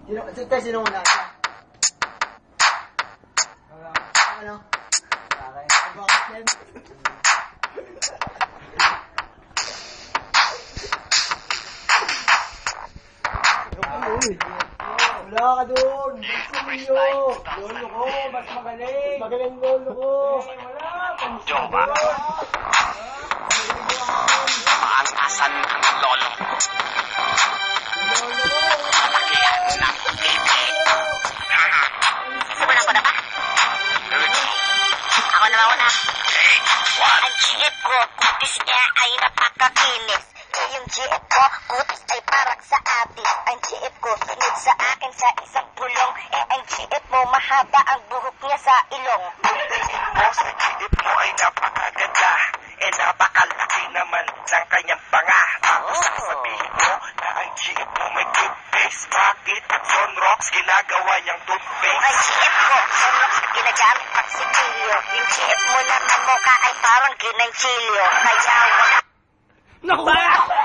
Sino muna? Ano? Okay. Bakit yan? Wala ka doon! Lolo ko, mas magaling! Magaling lolo ko! Wala! Jowa. Paantasan ang lolo. Palakihan ng pipi. Simulan ko na ba? Ako na mauna. Ang GF ko, kutis niya ay napakakinis. Yung GF ko, kutis ay parang sa atis. Ang GF ko, sunod sa akin sa isang pulong. Ang GF mo, mahaba ang buhok niya sa ilong. Mo sa GF mo ay napakaganda. Napakalaki naman ng kanyang panga. Tapos sasabihin mo na ang GF mo may good face. Bakit at Sunrocks ginagawa niyang toothpaste? Ang GF ko, sunrox ginagamit pag sikilyo. Yung GF mo naman mukha ay parang ginanchilyo. Kaya wala. Naku!